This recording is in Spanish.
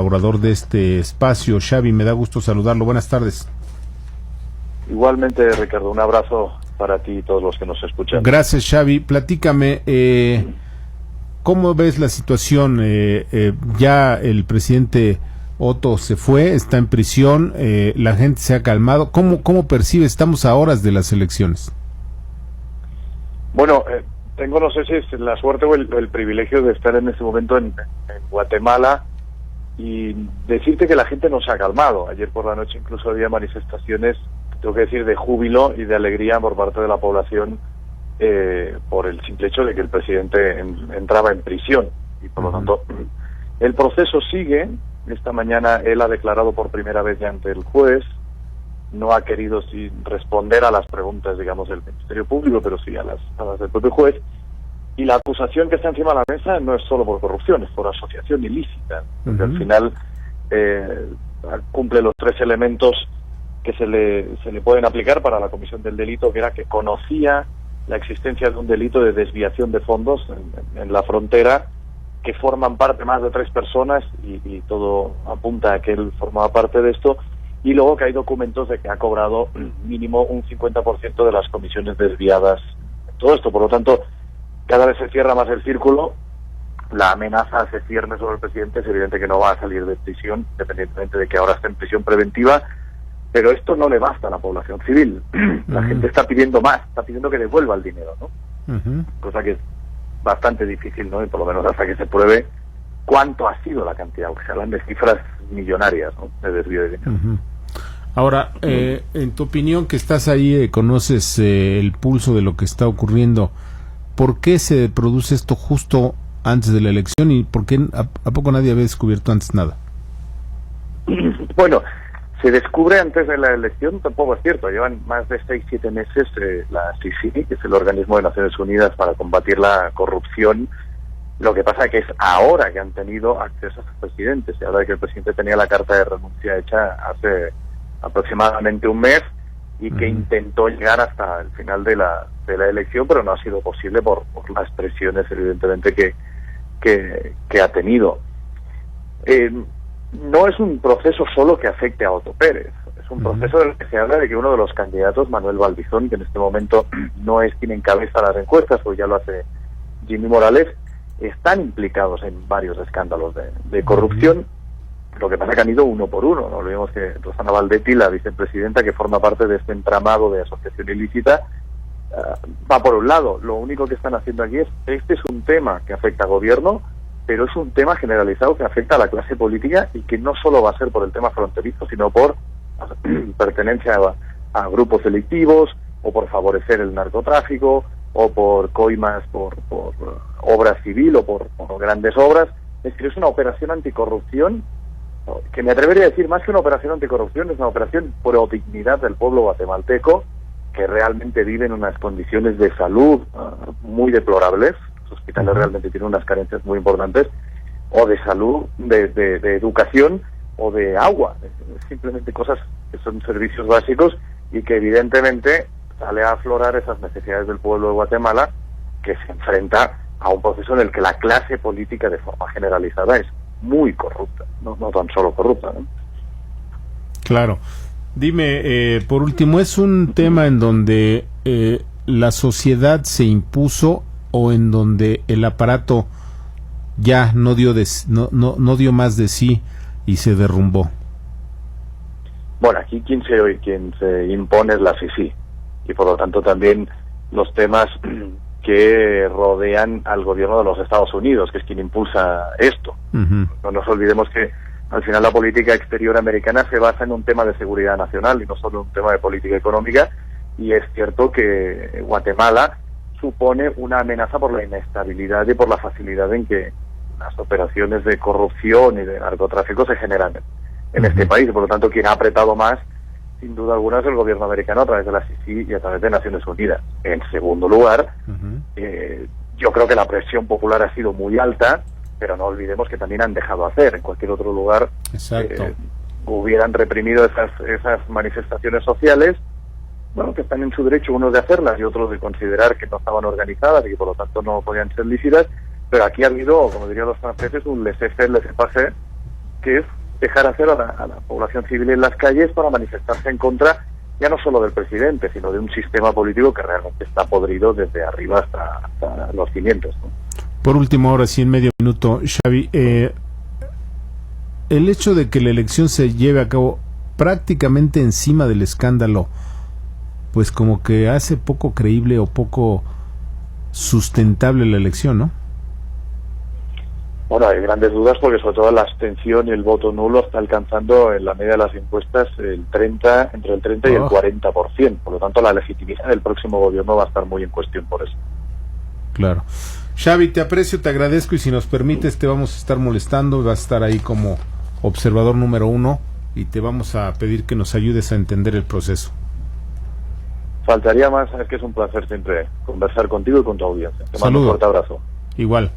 colaborador de este espacio. Xavi, me da gusto saludarlo. Buenas tardes. Igualmente, Ricardo, un abrazo para ti y todos los que nos escuchan. Gracias, Xavi. Platícame, ¿cómo ves la situación? Ya el presidente Otto se fue, está en prisión, la gente se ha calmado. ¿Cómo percibe? Estamos a horas de las elecciones. Bueno, tengo, no sé si es la suerte o el privilegio de estar en este momento en Guatemala y decirte que la gente no se ha calmado. Ayer por la noche incluso había manifestaciones, tengo que decir, de júbilo y de alegría por parte de la población por el simple hecho de que el presidente entraba en prisión. Y por lo tanto, el proceso sigue. Esta mañana él ha declarado por primera vez ya ante el juez. No ha querido responder a las preguntas, digamos, del Ministerio Público, pero sí a las del propio juez. Y la acusación que está encima de la mesa no es solo por corrupción, es por asociación ilícita. Porque al final cumple los tres elementos que se le pueden aplicar para la comisión del delito, que era que conocía la existencia de un delito de desviación de fondos en la frontera, que forman parte más de 3 personas, y todo apunta a que él formaba parte de esto, y luego que hay documentos de que ha cobrado mínimo un 50% de las comisiones desviadas. Todo esto, por lo tanto, cada vez se cierra más el círculo, la amenaza se cierne sobre el presidente, es evidente que no va a salir de prisión, independientemente de que ahora esté en prisión preventiva, pero esto no le basta a la población civil. La gente está pidiendo más, está pidiendo que devuelva el dinero, ¿no? Cosa que es bastante difícil, ¿no? Y por lo menos hasta que se pruebe cuánto ha sido la cantidad, porque se hablan de cifras millonarias, ¿no?, de desvío de dinero. Ahora, en tu opinión, que estás ahí, conoces el pulso de lo que está ocurriendo, ¿por qué se produce esto justo antes de la elección y por qué a poco nadie había descubierto antes nada? Bueno, se descubre antes de la elección, tampoco es cierto. Llevan más de 6-7 meses la CICIG, que es el organismo de Naciones Unidas para combatir la corrupción. Lo que pasa es que es ahora que han tenido acceso a sus presidentes, y ahora que el presidente tenía la carta de renuncia hecha hace aproximadamente un mes, y que intentó llegar hasta el final de la elección, pero no ha sido posible por las presiones, evidentemente, que ha tenido. No es un proceso solo que afecte a Otto Pérez, es un proceso en el que se habla de que uno de los candidatos, Manuel Balbizón, que en este momento no es quien encabeza las encuestas, porque ya lo hace Jimmy Morales, están implicados en varios escándalos de corrupción. Lo que pasa es que han ido uno por uno. No olvidemos que Rosana Valdetti, la vicepresidenta, que forma parte de este entramado de asociación ilícita, va por un lado. Lo único que están haciendo aquí este es un tema que afecta al gobierno, pero es un tema generalizado que afecta a la clase política, y que no solo va a ser por el tema fronterizo, sino por pertenencia a grupos delictivos, o por favorecer el narcotráfico, o por coimas por obra civil, o por grandes obras. Es decir, es una operación anticorrupción que me atrevería a decir, más que una operación anticorrupción, es una operación pro dignidad del pueblo guatemalteco, que realmente vive en unas condiciones de salud muy deplorables. Los hospitales realmente tienen unas carencias muy importantes, o de salud, de educación, o de agua, simplemente cosas que son servicios básicos, y que evidentemente sale a aflorar esas necesidades del pueblo de Guatemala, que se enfrenta a un proceso en el que la clase política de forma generalizada es muy corrupta, no tan solo corrupta, ¿no? Claro. Dime, por último, ¿es un tema en donde la sociedad se impuso, o en donde el aparato ya no dio dio más de sí y se derrumbó? Bueno, aquí quien se impone es la CICIG, y por lo tanto también los temas que rodean al gobierno de los Estados Unidos, que es quien impulsa esto. No nos olvidemos que al final la política exterior americana se basa en un tema de seguridad nacional y no solo en un tema de política económica, y es cierto que Guatemala supone una amenaza por la inestabilidad y por la facilidad en que las operaciones de corrupción y de narcotráfico se generan en este país. Por lo tanto, quien ha apretado más, sin duda alguna, es el gobierno americano a través de la CICIG y a través de Naciones Unidas. En segundo lugar, yo creo que la presión popular ha sido muy alta, pero no olvidemos que también han dejado hacer. En cualquier otro lugar hubieran reprimido esas manifestaciones sociales, bueno, que están en su derecho unos de hacerlas y otros de considerar que no estaban organizadas y que por lo tanto no podían ser lícitas, pero aquí ha habido, como dirían los franceses, un laissez-faire, laissez-passer, que es dejar hacer a la población civil en las calles para manifestarse en contra ya no solo del presidente, sino de un sistema político que realmente está podrido desde arriba hasta los cimientos, ¿no? Por último, ahora sí, en medio minuto, Xavi, el hecho de que la elección se lleve a cabo prácticamente encima del escándalo, pues como que hace poco creíble o poco sustentable la elección, ¿no? Bueno, hay grandes dudas porque sobre todo la abstención y el voto nulo está alcanzando en la media de las encuestas entre el 30 y el 40%. Por lo tanto, la legitimidad del próximo gobierno va a estar muy en cuestión por eso. Claro. Xavi, te aprecio, te agradezco y si nos permites te vamos a estar molestando, vas a estar ahí como observador número 1 y te vamos a pedir que nos ayudes a entender el proceso. Faltaría más, sabes que es un placer siempre conversar contigo y con tu audiencia. Te mando un Saludo. fuerte abrazo. Igual.